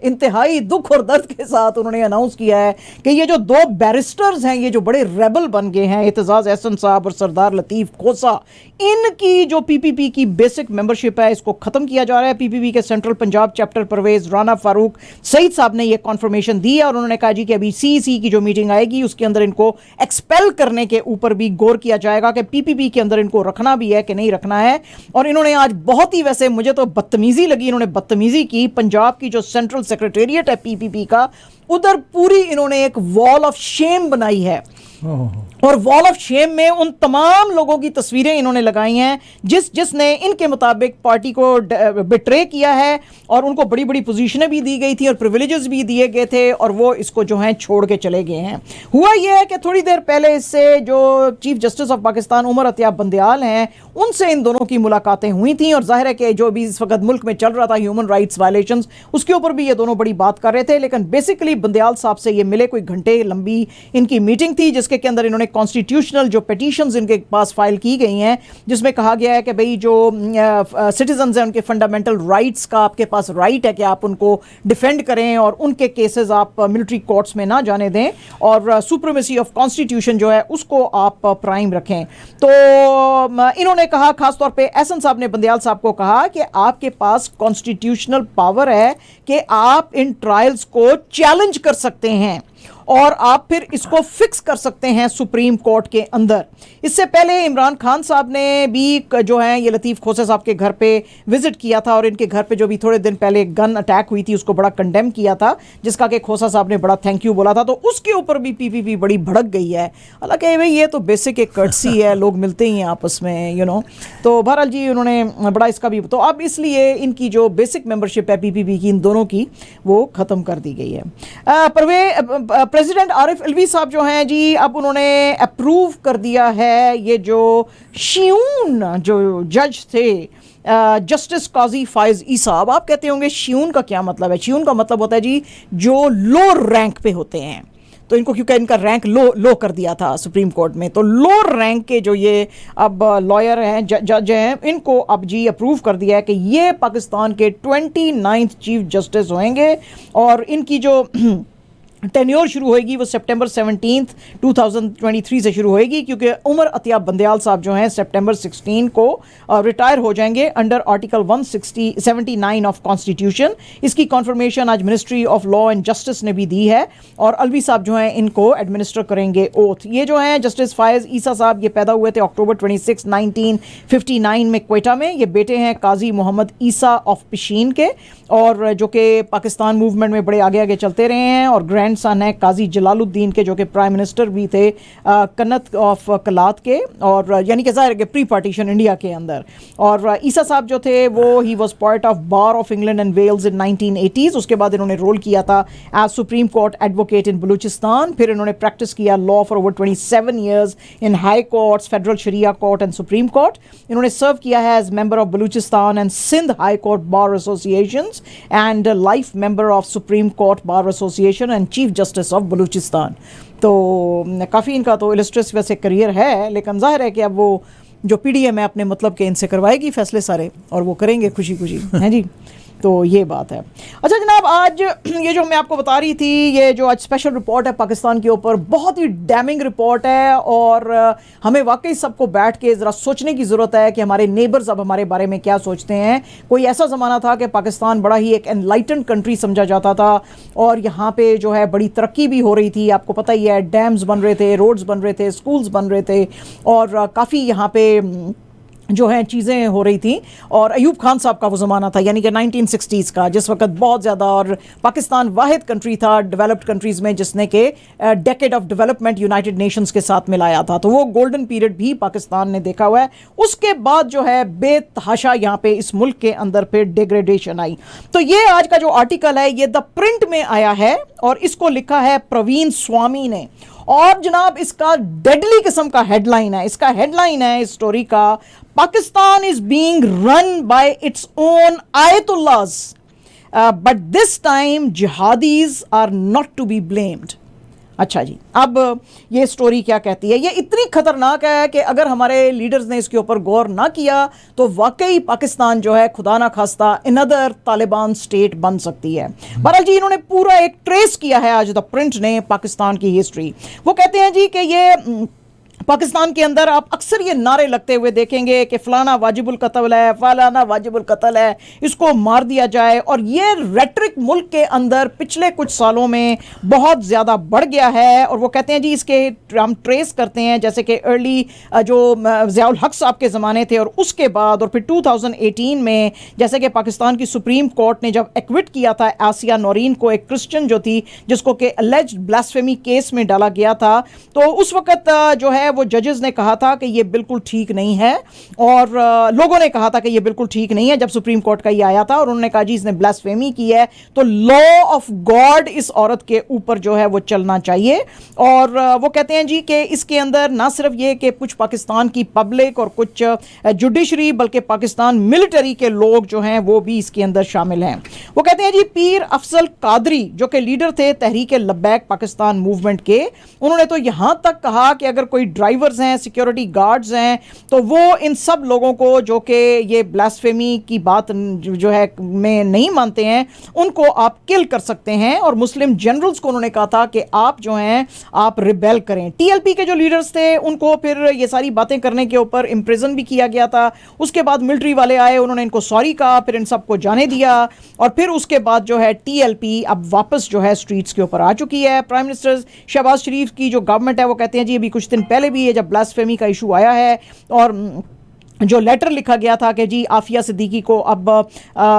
इंतहाई दुख और दर्द के साथ उन्होंने अनाउंस किया है कि ये जो दो बैरिस्टर्स हैं, ये जो बड़े रेबल बन गए हैं, एतजाज एहसन साहब और सरदार लतीफ़ खोसा, इनकी जो पीपीपी की बेसिक मेंबरशिप है इसको ख़त्म किया जा रहा है। पीपीपी के सेंट्रल पंजाब चैप्टर परवेज़ राना फारूक सईद साहब ने ये कॉन्फर्मेशन दी है और उन्होंने कहा जी कि अभी सीईसी की जो मीटिंग आएगी उसके अंदर इनको एक्सपेल करने के ऊपर भी गौर किया जाएगा कि पीपीपी के अंदर इनको रखना भी है कि नहीं रखना है। और इन्होंने आज बहुत ही, वैसे मुझे तो बदतमीजी लगी, इन्होंने बदतमीजी की। पंजाब की जो सेंट्रल सेक्रेटेरिएट है पीपीपी का, उधर पूरी इन्होंने एक वॉल ऑफ शेम बनाई है और वॉल ऑफ शेम में उन तमाम लोगों की तस्वीरें इन्होंने लगाई हैं जिसने इनके मुताबिक पार्टी को बिट्रे किया है और उनको बड़ी बड़ी पोजीशनें भी दी गई थी और प्रिविलेजेस भी दिए गए थे और वो इसको जो हैं छोड़ के चले गए हैं। हुआ यह है कि थोड़ी देर पहले इससे जो chief justice of Pakistan Umar अतियाब बंदयाल हैं, उनसे इन दोनों की मुलाकातें हुई थी और जाहिर है कि जो भी इस वक्त मुल्क में चल रहा था ह्यूमन राइट्स वायलेशंस, उसके ऊपर भी ये दोनों बड़ी बात कर रहे थे। लेकिन बेसिकली बंदयाल साहब से ये मिले, कोई घंटे लंबी इनकी मीटिंग थी जिसके के अंदर इन्होंने कॉन्स्टिट्यूशनल जो पिटीशंस इनके पास फाइल की गई हैं जिसमें कहा गया है कि भाई जो सिटीजन्स हैं उनके फंडामेंटल राइट्स का आपके पास राइट है कि आप उनको डिफेंड करें और उनके केसेस आप मिलिट्री कोर्ट्स में ना जाने दें और सुप्रीमेसी ऑफ कॉन्स्टिट्यूशन जो है उसको आप प्राइम रखें। तो इन्होंने कहा, खासतौर पे एहसन साहब ने बंदयाल साहब को कहा कि आपके पास कॉन्स्टिट्यूशनल पावर है कि आप इन ट्रायल्स को चैलेंज कर सकते हैं और आप फिर इसको फिक्स कर सकते हैं सुप्रीम कोर्ट के अंदर। इससे पहले इमरान खान साहब ने भी जो है ये लतीफ़ खोसा साहब के घर पे विजिट किया था और इनके घर पे जो भी थोड़े दिन पहले गन अटैक हुई थी उसको बड़ा कंडेम किया था, जिसका कि खोसा साहब ने बड़ा थैंक यू बोला था। तो उसके ऊपर भी पीपीपी बड़ी भड़क गई है। हालांकि भाई ये तो बेसिक एक कर्टसी है, लोग मिलते ही हैं आपस में, तो बहरहाल जी उन्होंने बड़ा इसका भी, तो अब इसलिए इनकी जो बेसिक मेंबरशिप है पीपीपी की इन दोनों की वो ख़त्म कर दी गई है। प्रेसिडेंट आरिफ अलवी साहब जो हैं जी, अब उन्होंने अप्रूव कर दिया है ये जो शियून जो जज थे जस्टिस काजी फायज ईसा। अब आप कहते होंगे शियून का क्या मतलब है? शियून का मतलब होता है जी जो लो रैंक पे होते हैं, तो इनको क्योंकि इनका रैंक लो कर दिया था सुप्रीम कोर्ट में, तो लो रैंक के जो ये अब लॉयर हैं, जज हैं, इनको अब जी अप्रूव कर दिया है कि ये पाकिस्तान के 29th चीफ जस्टिस होंगे और इनकी जो टेन्योर शुरू होएगी वो सितंबर 17 2023 से शुरू होएगी, क्योंकि उमर अतियाब बंदयाल साहब जो हैं सितंबर 16 को रिटायर हो जाएंगे अंडर आर्टिकल 179 ऑफ कॉन्स्टिट्यूशन। इसकी कॉन्फर्मेशन आज ministry of law and justice ने भी दी है और अलवी साहब जो हैं इनको एडमिनिस्टर करेंगे ओथ। ये जो हैं जस्टिस फायज ईसा साहब, ये पैदा हुए थे अक्टूबर 26 1959 में क्वेटा में। ये बेटे हैं काजी मोहम्मद ईसा ऑफ पिशीन के और जो कि पाकिस्तान मूवमेंट में बड़े आगे आगे चलते रहे हैं, और ग्रैंड सन है काजी जलालुद्दीन के जो कि प्राइम मिनिस्टर भी थे कन्नत ऑफ कलात के, और यानी कि ज़ाहिर है प्री पार्टीशन इंडिया के अंदर। और ईसा साहब जो थे वो he was part of bar of England and Wales in 1980s। उसके बाद इन्होंने रोल किया था as supreme court advocate in Balochistan. फिर इन्होंने प्रैक्टिस किया law for over 27 years in high courts, federal Sharia court and supreme court. इन्होंने serve किया है as member of Balochistan and Sindh high court bar associations and life member of supreme court bar association and chief justice of Balochistan. तो काफ़ी इनका तो इलस्ट्रेस वैसे career है, लेकिन जाहिर है कि अब वो जो पीडीएम है अपने मतलब के इनसे करवाएगी फैसले सारे और वो करेंगे खुशी खुशी, हैं जी। तो ये बात है। अच्छा जनाब, आज ये जो मैं आपको बता रही थी, ये जो आज स्पेशल रिपोर्ट है पाकिस्तान के ऊपर, बहुत ही डैमिंग रिपोर्ट है और हमें वाकई सबको बैठ के ज़रा सोचने की ज़रूरत है कि हमारे नेबर्स अब हमारे बारे में क्या सोचते हैं। कोई ऐसा ज़माना था कि पाकिस्तान बड़ा ही एक एनलाइटेंड कंट्री समझा जाता था और यहाँ पे जो है बड़ी तरक्की भी हो रही थी। आपको पता ही है, डैम्स बन रहे थे, रोड्स बन रहे थे, स्कूल्स बन रहे थे और काफ़ी यहाँ पे जो है चीज़ें हो रही थी। और अयूब खान साहब का वो ज़माना था, यानी कि 1960s का, जिस वक्त बहुत ज़्यादा, और पाकिस्तान वाहिद कंट्री था डेवलप्ड कंट्रीज़ में जिसने के decade of development United Nations के साथ मिलाया था। तो वो गोल्डन पीरियड भी पाकिस्तान ने देखा हुआ है। उसके बाद जो है बेतहाशा यहाँ पे इस मुल्क के अंदर पे डिग्रेडेशन आई। तो ये आज का जो आर्टिकल है ये द प्रिंट में आया है और इसको लिखा है प्रवीण स्वामी ने। और जनाब इसका डेडली किस्म का हेडलाइन है। इसका हेडलाइन है इस स्टोरी का, Pakistan is being run by its own ayatollahs but this time jihadis are not to be blamed. अच्छा जी, अब ये स्टोरी क्या कहती है? ये इतनी खतरनाक है कि अगर हमारे लीडर्स ने इसके ऊपर गौर ना किया तो वाकई पाकिस्तान जो है खुदा ना खास्ता अनदर तालिबान स्टेट बन सकती है। बहरहाल जी, इन्होंने पूरा एक ट्रेस किया है आज द प्रिंट ने पाकिस्तान की हिस्ट्री। वो कहते हैं जी कि ये पाकिस्तान के अंदर आप अक्सर ये नारे लगते हुए देखेंगे कि फलाना वाजिबुल कत्ल है, फलाना वाजिबुल कत्ल है, इसको मार दिया जाए। और ये रेटरिक मुल्क के अंदर पिछले कुछ सालों में बहुत ज़्यादा बढ़ गया है। और वो कहते हैं जी इसके हम ट्रेस करते हैं जैसे कि अर्ली जो ज़ियाउल हक साहब के ज़माने थे और उसके बाद और फिर 2018 में जैसे कि पाकिस्तान की सुप्रीम कोर्ट ने जब एक्विट किया था आसिया नौरीन को, एक क्रिश्चियन जो थी जिसको कि अलेज्ड ब्लास्फेमी केस में डाला गया था, तो उस वक्त जो है वो जजेस ने कहा था कि ये बिल्कुल ठीक नहीं है। और लोगों ने कहा था कि ये बिल्कुल ठीक नहीं है जब सुप्रीम कोर्ट का ये आया था, और उन्होंने कहा जी इसने ब्लास्फेमी की है तो लॉ ऑफ गॉड इस औरत के ऊपर जो है वो चलना चाहिए। और वो कहते हैं जी कि इसके अंदर ना सिर्फ ये कि कुछ पाकिस्तान की पब्लिक और कुछ जुडिशरी बल्कि पाकिस्तान मिलिट्री के लोग जो हैं वो भी इसके अंदर शामिल हैं। वो कहते हैं जी पीर अफजल कादरी जो कि लीडर थे तहरीक लब्बैक पाकिस्तान मूवमेंट के, उन्होंने तो यहां तक कहा कि अगर कोई ड्राइवर्स हैं, सिक्योरिटी गार्ड्स हैं, तो वो इन सब लोगों को जो कि ये ब्लास्फेमी की बात जो है में नहीं मानते हैं उनको आप किल कर सकते हैं। और मुस्लिम जनरल्स को उन्होंने कहा था कि आप जो हैं आप रिबेल करें। टीएलपी के जो लीडर्स थे उनको फिर ये सारी बातें करने के ऊपर इम्प्रिजन भी किया गया था। उसके बाद मिलिट्री वाले आए, उन्होंने इनको सॉरी कहा, फिर इन सबको जाने दिया। और फिर उसके बाद जो है टीएलपी अब वापस जो है स्ट्रीट्स के ऊपर आ चुकी है। प्राइम मिनिस्टर शहबाज शरीफ की जो गवर्नमेंट है वो कहते हैं जी अभी कुछ दिन पहले भी ये जब ब्लास्फेमी का इशू आया है और जो लेटर लिखा गया था कि जी आफिया सिद्दीकी को अब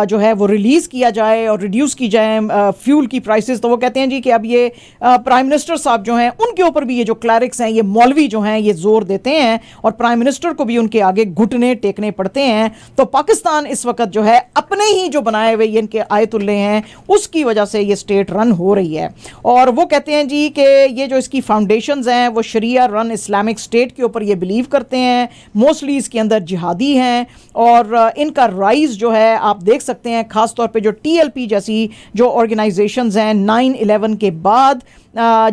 जो है वो रिलीज़ किया जाए और रिड्यूस की जाए फ्यूल की प्राइसेस, तो वो कहते हैं जी कि अब ये प्राइम मिनिस्टर साहब जो हैं उनके ऊपर भी ये जो क्लैरिक्स हैं, ये मौलवी जो हैं, ये जोर देते हैं और प्राइम मिनिस्टर को भी उनके आगे घुटने टेकने पड़ते हैं। तो पाकिस्तान इस वक्त जो है अपने ही जो बनाए हुए ये इनके आयतुल्ले हैं उसकी वजह से ये स्टेट रन हो रही है। और वो कहते हैं जी कि ये जो इसकी फाउंडेशंस हैं वो शरिया रन इस्लामिक स्टेट के ऊपर ये बिलीव करते हैं, मोस्टली इसके अंदर जिहादी हैं। और इनका राइज जो है आप देख सकते हैं खास तौर पे जो टीएलपी जैसी जो ऑर्गेनाइजेशंस हैं 9/11 के बाद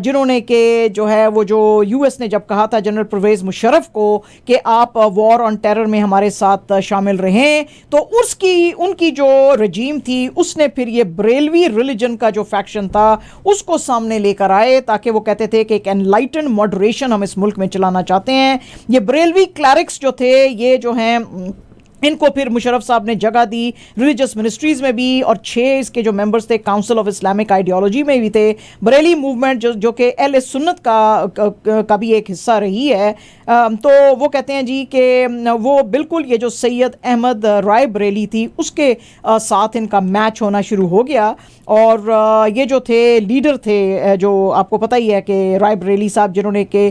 जिन्होंने के जो है वो जो यूएस ने जब कहा था जनरल परवेज़ मुशर्रफ को कि आप वॉर ऑन टेरर में हमारे साथ शामिल रहें, तो उसकी उनकी जो रजीम थी उसने फिर ये बरेलवी रिलीजन का जो फैक्शन था उसको सामने लेकर आए ताकि वो कहते थे कि एक एनलाइटन मॉडरेशन हम इस मुल्क में चलाना चाहते हैं। ये बरेलवी क्लैरिक्स जो थे ये जो हैं इनको फिर मुशर्रफ साहब ने जगह दी रिलीजियस मिनिस्ट्रीज़ में भी, और 6 इसके जो मेंबर्स थे काउंसिल ऑफ इस्लामिक आइडियोलॉजी में भी थे। बरेली मूवमेंट जो कि अहले सुन्नत का भी एक हिस्सा रही है। तो वो कहते हैं जी कि वो बिल्कुल ये जो सैयद अहमद राय बरेली थी उसके साथ इनका मैच होना शुरू हो गया। और ये जो थे लीडर थे जो आपको पता ही है कि राय बरेली साहब जिन्होंने के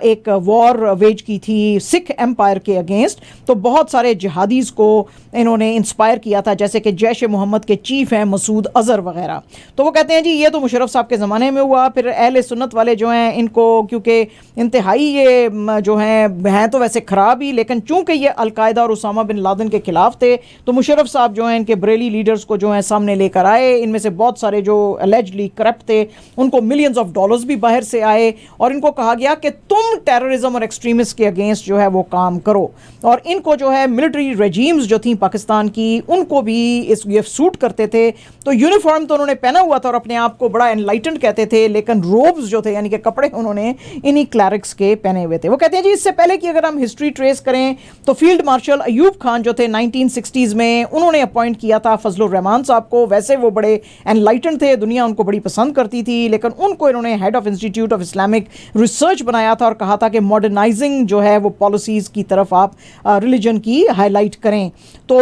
एक वॉर वेज की थी सिख एम्पायर के अगेंस्ट, तो बहुत सारे जिहादीज़ को इन्होंने इंस्पायर किया था जैसे कि जैश मोहम्मद के चीफ हैं मसूद अज़हर वगैरह। तो वो कहते हैं जी ये तो मुशर्रफ साहब के ज़माने में हुआ। फिर अहले सुन्नत वाले जो हैं इनको क्योंकि इंतहाई ये जो हैं तो वैसे ख़राब ही, लेकिन चूँकि ये अलकायदा और उसामा बिन लादेन के ख़िलाफ़ थे तो मुशर्रफ साहब जो हैं इनके बरेली लीडर्स को जो हैं सामने लेकर आए। इनमें से बहुत सारे जो एलिजिडली करप्ट थे उनको मिलियंस ऑफ डॉलर्स भी बाहर से आए और इनको कहा गया कि तुम टेररिज्म और एक्सट्रीमिस्ट के अगेंस्ट जो है वो काम करो। और इनको जो है मिलिट्री रेजीम्स जो थी पाकिस्तान की उनको भी ये सूट करते थे। तो यूनिफॉर्म तो उन्होंने पहना हुआ था और अपने आप को बड़ा एनलाइटेंड कहते थे, लेकिन रोब्स जो थे यानी कि कपड़े उन्होंने इन्हीं क्लैरिक्स के पहने हुए थे। वो कहते हैं जी इससे पहले कि अगर हम हिस्ट्री ट्रेस करें तो फील्ड मार्शल अयूब खान जो थे 1960s में उन्होंने अपॉइंट किया था फजलुर रहमान साहब को। वैसे वो बड़े एनलाइटेंड थे, दुनिया उनको बड़ी पसंद करती थी, लेकिन उनको इन्होंने head of institute of Islamic research बनाया था और कहा था कि मॉडर्नाइजिंग जो है वो पॉलिसीज़ की तरफ आप रिलीजन की हाईलाइट करें। तो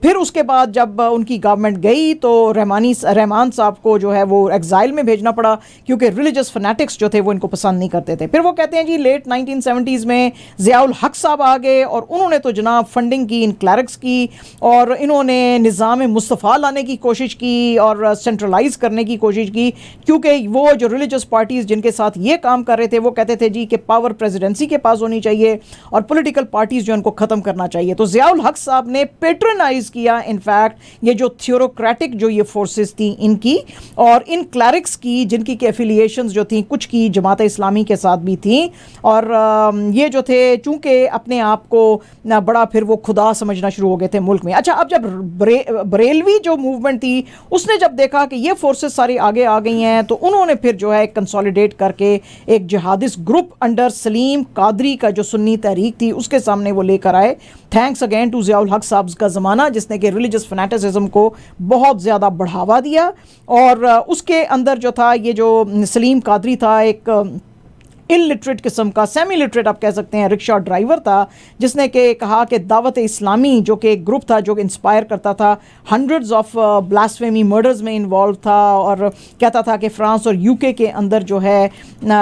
फिर उसके बाद जब उनकी गवर्नमेंट गई तो रहमान साहब को जो है वो एग्जाइल में भेजना पड़ा क्योंकि रिलीजियस फैनेटिक्स जो थे वो इनको पसंद नहीं करते थे। फिर वो कहते हैं जी लेट 1970s में ज़ियाउल हक साहब आ गए और उन्होंने तो जनाब फंडिंग की इन क्लैरिक्स की और इन्होंने निज़ाम मुस्तफ़ा लाने की कोशिश की और सेंट्रलाइज करने की कोशिश की, क्योंकि वो जो रिलीजियस पार्टीज़ जिनके साथ ये काम कर रहे थे वो कहते थे जी कि पावर प्रेसिडेंसी के पास होनी चाहिए और पॉलिटिकल पार्टीज़ जो उनको ख़त्म करना चाहिए। तो ज़ियाउल हक साहब ने पेट्रनाइज किया इनफैक्ट ये जो थियोरोक्रेटिक जो ये फोर्सेस थी इनकी, और इन क्लैरिक्स की जिनकी के एफिलिएशंस जो थी कुछ की जमात इस्लामी के साथ भी थी, और ये जो थे चूंकि अपने आप को बड़ा फिर वो खुदा समझना शुरू हो गए थे मुल्क में। अच्छा, अब जब बरेलवी जो मूवमेंट थी उसने जब देखा कि ये फोर्सेस सारी आगे आ गई हैं तो उन्होंने फिर जो है कंसोलिडेट करके एक jihadist group under Salim Qadri का जो सुन्नी तहरीक थी उसके सामने वो लेकर आए। थैंक्स अगेन टू ज़ियाउल हक साहब का ज़माना जिसने कि रिलीजियस फैनेटिसिज्म को बहुत ज़्यादा बढ़ावा दिया। और उसके अंदर जो था ये जो सलीम कादरी था एक इलिटरेट किस्म का, सेमी लिटरेट आप कह सकते हैं, रिक्शा ड्राइवर था जिसने के कहा कि दावत इस्लामी जो कि एक ग्रुप था जो इंस्पायर करता था, हंड्रेड्स ऑफ ब्लास्फेमी मर्डर्स में इन्वॉल्व था और कहता था कि फ्रांस और यूके के अंदर जो है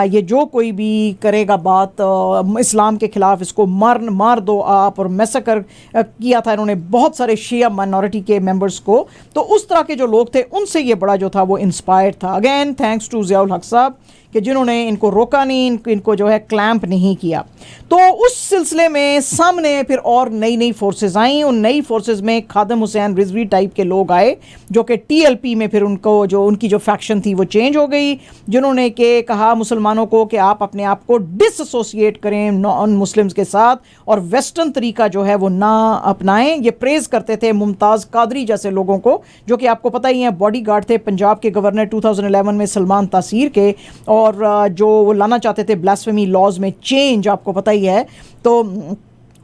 ये जो कोई भी करेगा बात इस्लाम के ख़िलाफ़ इसको मार दो आप, और मैसेकर किया था इन्होंने बहुत सारे शिया माइनॉरिटी के मेंबर्स को। तो उस तरह के जो लोग थे उनसे ये बड़ा जो था वो इंस्पायर्ड था। अगेन थैंक्स टू ज़ियाउल हक साहब कि जिन्होंने इनको रोका नहीं, इनको जो है क्लैंप नहीं किया। तो उस सिलसिले में सामने फिर और नई नई फोर्सेस आई। उन नई फोर्सेस में खादम हुसैन रिजवी टाइप के लोग आए जो कि टीएलपी में फिर उनको जो उनकी जो फैक्शन थी वो चेंज हो गई, जिन्होंने के कहा मुसलमानों को कि आप अपने आप को डिसएसोसिएट करें नॉन मुस्लिम्स के साथ और वेस्टर्न तरीका जो है वो ना अपनाएं। ये प्रेज करते थे मुमताज़ कादरी जैसे लोगों को जो कि आपको पता ही है बॉडी गार्ड थे पंजाब के गवर्नर 2011 में सलमान तासीर के, और जो वो लाना चाहते थे ब्लास्फेमी लॉज में चेंज, आपको पता ही है। तो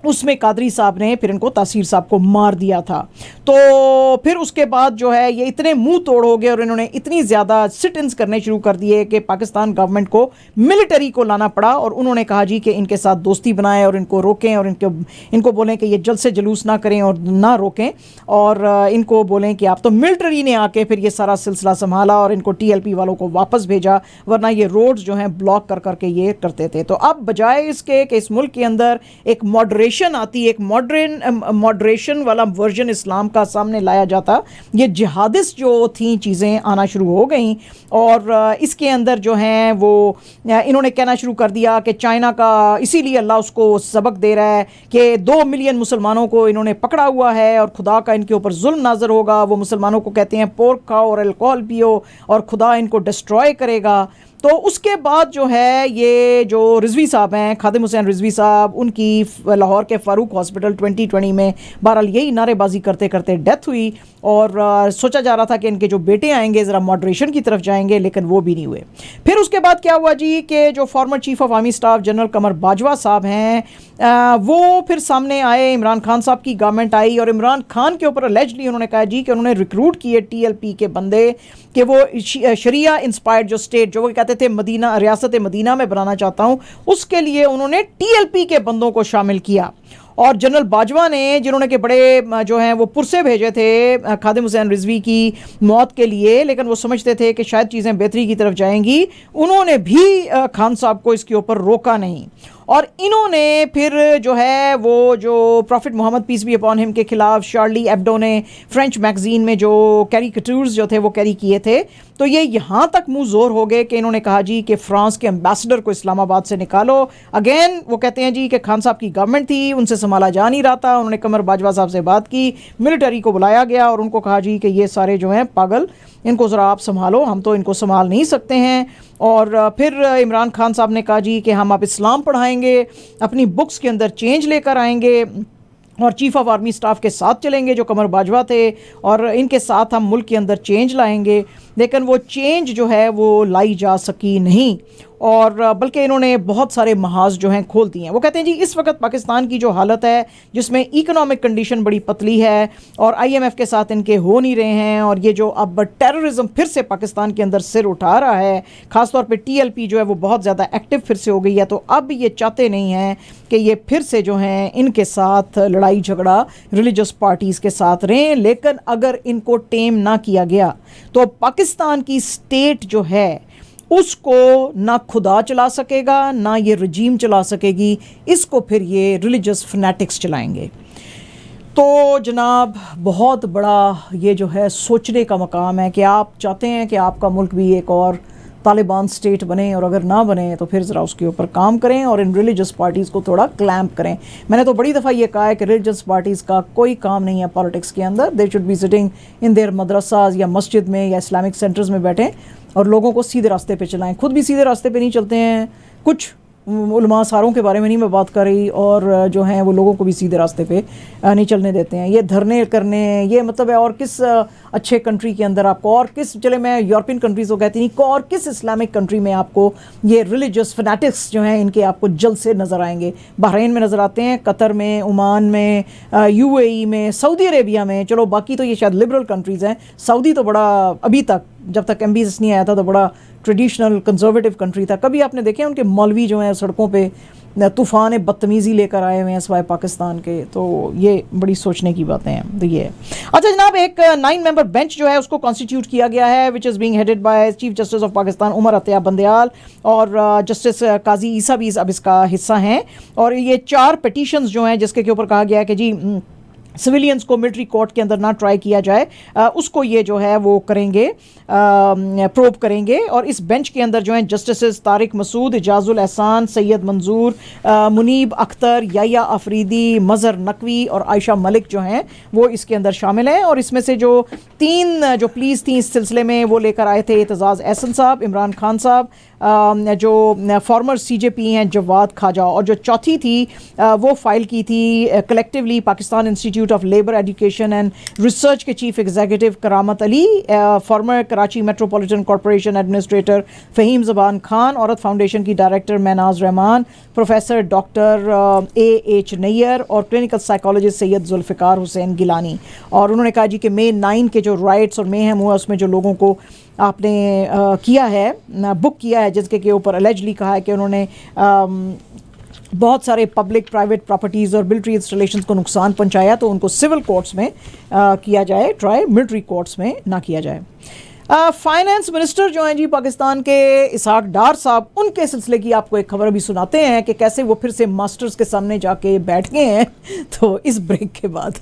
उसमें कादरी साहब ने फिर इनको तासीर साहब को मार दिया था। तो फिर उसके बाद जो है ये इतने मुंह तोड़ हो गए और इन्होंने इतनी ज़्यादा सिट इन्स करने शुरू कर दिए कि पाकिस्तान गवर्नमेंट को मिलिट्री को लाना पड़ा, और उन्होंने कहा जी कि इनके साथ दोस्ती बनाएं और इनको रोकें और इनको बोलें कि ये जल्द से जुलूस ना करें और ना रोकें, और इनको बोलें कि आप तो मिलिट्री ने आके फिर ये सारा सिलसिला संभाला और इनको टीएलपी वालों को वापस भेजा, वरना ये रोड्स जो हैं ब्लॉक कर करके ये करते थे। तो अब बजाय इसके कि इस मुल्क के अंदर एक मॉडरेशन आती, एक मॉडरेशन वाला वर्जन इस्लाम का सामने लाया जाता, ये जिहादिस्ट जो थी चीज़ें आना शुरू हो गई। और इसके अंदर जो हैं वो इन्होंने कहना शुरू कर दिया कि चाइना का इसीलिए अल्लाह उसको सबक दे रहा है कि 2 मिलियन मुसलमानों को इन्होंने पकड़ा हुआ है और खुदा का इनके ऊपर जुल्म नाज़र होगा। वो मुसलमानों को कहते हैं पोर्क खाओ और अल्कोहल पियो और खुदा इनको डिस्ट्रॉय करेगा। तो उसके बाद जो है ये जो रिजवी साहब हैं, खादिम हुसैन रिजवी साहब, उनकी लाहौर के फ़ारूक हॉस्पिटल 2020 में बहरहाल यही नारेबाजी करते करते डेथ हुई, और सोचा जा रहा था कि इनके जो बेटे आएंगे ज़रा मॉडरेशन की तरफ जाएंगे, लेकिन वो भी नहीं हुए। फिर उसके बाद क्या हुआ जी कि जो former chief of army staff general Qamar Bajwa साहब हैं वो फिर सामने आए, इमरान खान साहब की गवर्नमेंट आई और इमरान खान के ऊपर अलेजली उन्होंने कहा जी कि उन्होंने रिक्रूट किए टीएलपी के बंदे कि वो शरिया इंस्पायर्ड जो स्टेट जो वो कहते थे मदीना रियासत मदीना में बनाना चाहता हूँ, उसके लिए उन्होंने टीएलपी के बंदों को शामिल किया। और जनरल बाजवा ने जिन्होंने के बड़े जो हैं वो पुरसे भेजे थे खादिम हुसैन रिजवी की मौत के लिए, लेकिन वो समझते थे कि शायद चीज़ें बेहतरी की तरफ जाएंगी, उन्होंने भी खान साहब को इसके ऊपर रोका नहीं। और इन्होंने फिर जो है वो जो prophet Mohammad peace be upon him के खिलाफ शार्ली एब्डो ने फ्रेंच मैगजीन में जो कैरिकेचर्स जो थे वो कैरी किए थे, तो ये यहाँ तक मुंह जोर हो गए कि इन्होंने कहा जी कि फ्रांस के एम्बेसडर को इस्लामाबाद से निकालो। अगेन वो कहते हैं जी कि खान साहब की गवर्नमेंट थी, उनसे संभाला जा नहीं रहा था। उन्होंने कमर बाजवा साहब से बात की, मिलिट्री को बुलाया गया और उनको कहा जी कि ये सारे जो हैं पागल, इनको ज़रा आप संभालो, हम तो इनको संभाल नहीं सकते हैं। और फिर इमरान खान साहब ने कहा जी कि हम आप इस्लाम पढ़ाएंगे, अपनी बुक्स के अंदर चेंज लेकर आएंगे और चीफ ऑफ आर्मी स्टाफ के साथ चलेंगे जो कमर बाजवा थे, और इनके साथ हम मुल्क के अंदर चेंज लाएंगे। लेकिन वो चेंज जो है वो लाई जा सकी नहीं, और बल्कि इन्होंने बहुत सारे महाज जो हैं खोल दिए हैं। वो कहते हैं जी इस वक्त पाकिस्तान की जो हालत है जिसमें इकोनॉमिक कंडीशन बड़ी पतली है और आईएमएफ के साथ इनके हो नहीं रहे हैं, और ये जो अब टेररिज्म फिर से पाकिस्तान के अंदर सिर उठा रहा है, ख़ासतौर पे टीएलपी जो है वो बहुत ज़्यादा एक्टिव फिर से हो गई है, तो अब ये चाहते नहीं हैं कि ये फिर से जो हैं इनके साथ लड़ाई झगड़ा रिलीजियस पार्टीज़ के साथ रहें। लेकिन अगर इनको टेम ना किया गया तो पाकिस्तान की स्टेट जो है उसको ना खुदा चला सकेगा ना ये रजीम चला सकेगी, इसको फिर ये रिलीजियस फनेटिक्स चलाएंगे। तो जनाब बहुत बड़ा ये जो है सोचने का मकाम है कि आप चाहते हैं कि आपका मुल्क भी एक और तालिबान स्टेट बने, और अगर ना बने तो फिर ज़रा उसके ऊपर काम करें और इन रिलीजियस पार्टीज़ को थोड़ा क्लैम्प करें। मैंने तो बड़ी दफ़ा ये कहा है कि रिलीजियस पार्टीज़ का कोई काम नहीं है पॉलिटिक्स के अंदर। They should be sitting in their madrasas या मस्जिद में या इस्लामिक सेंटर्स में बैठें और लोगों को सीधे रास्ते पे चलाएं। खुद भी सीधे रास्ते पे नहीं चलते हैं, कुछ उलमा सारों के बारे में नहीं मैं बात कर रही, और जो हैं वो लोगों को भी सीधे रास्ते पे नहीं चलने देते हैं। ये धरने करने, ये मतलब है, और किस अच्छे कंट्री के अंदर आपको, और किस, चले मैं यूरोपियन कंट्रीज़ को कहती नहीं, और किस इस्लामिक कंट्री में आपको ये रिलीजियस फनाटिक्स जो हैं इनके आपको जल्द से नज़र आएंगे। बहरीन में नज़र आते हैं, कतर में, ओमान में, UAE में, सऊदी अरेबिया में। चलो बाकी तो ये शायद लिबरल कंट्रीज़ हैं। सऊदी तो बड़ा, अभी तक जब तक MBS नहीं आया था तो बड़ा ट्रेडिशनल कंजर्वेटिव कंट्री था। कभी आपने देखे उनके मौलवी जो हैं सड़कों पे तूफ़ान बदतमीज़ी लेकर आए हुए हैं सिवाय पाकिस्तान के? तो ये बड़ी सोचने की बातें हैं। तो ये अच्छा जनाब, एक 9 मेंबर बेंच जो है उसको कॉन्स्टिट्यूट किया गया है, which is being headed by chief justice of Pakistan Umar Ata Bandial, और जस्टिस काजी ईसा भी अब इसका हिस्सा हैं। और ये 4 पिटीशंस जो हैं जिसके ऊपर कहा गया है कि जी सिविलियंस को मिलिट्री कोर्ट के अंदर ना ट्राई किया जाए, उसको ये जो है वो करेंगे, प्रोब करेंगे। और इस बेंच के अंदर जो हैं जस्टिस तारिक मसूद, इजाजुल एहसान, सैयद मंजूर, मुनीब अख्तर, याया अफरीदी, मज़हर नकवी और आयशा मलिक जो हैं वो इसके अंदर शामिल हैं। और इसमें से जो 3 जो प्लीज़ थी इस सिलसिले में वो लेकर आए थे एतजाज़ एहसन साहब, इमरान खान साहब, जो फॉर्मर CJP हैं जवाद खाजा, और जो चौथी थी वो फाइल की थी collectively Pakistan institute of labour education and research के chief executive Karamat Ali, former Karachi metropolitan corporation administrator Fahim Zaban Khan, Aurat foundation की director Mahnaz Rahman, professor doctor AH Nayyar और क्लिनिकल साइकोलॉजिस्ट सैयद जुल्फ़िकार हुसैन गिलानी। और उन्होंने कहा जी कि May 9 के जो राइट्स और मेहम हुआ उसमें जो लोगों को आपने किया है, बुक किया है, जिसके के ऊपर अलेजली कहा है कि उन्होंने बहुत सारे पब्लिक प्राइवेट प्रॉपर्टीज़ और मिलिट्री इंस्टॉलेशंस को नुकसान पहुंचाया, तो उनको सिविल कोर्ट्स में किया जाए ट्राई, मिलिट्री कोर्ट्स में ना किया जाए। फाइनेंस मिनिस्टर जो हैं जी पाकिस्तान के, इसहाक डार साहब, उनके सिलसिले की आपको एक खबर अभी सुनाते हैं कि कैसे वो फिर से मास्टर्स के सामने जाके बैठ गए हैं। तो इस ब्रेक के बाद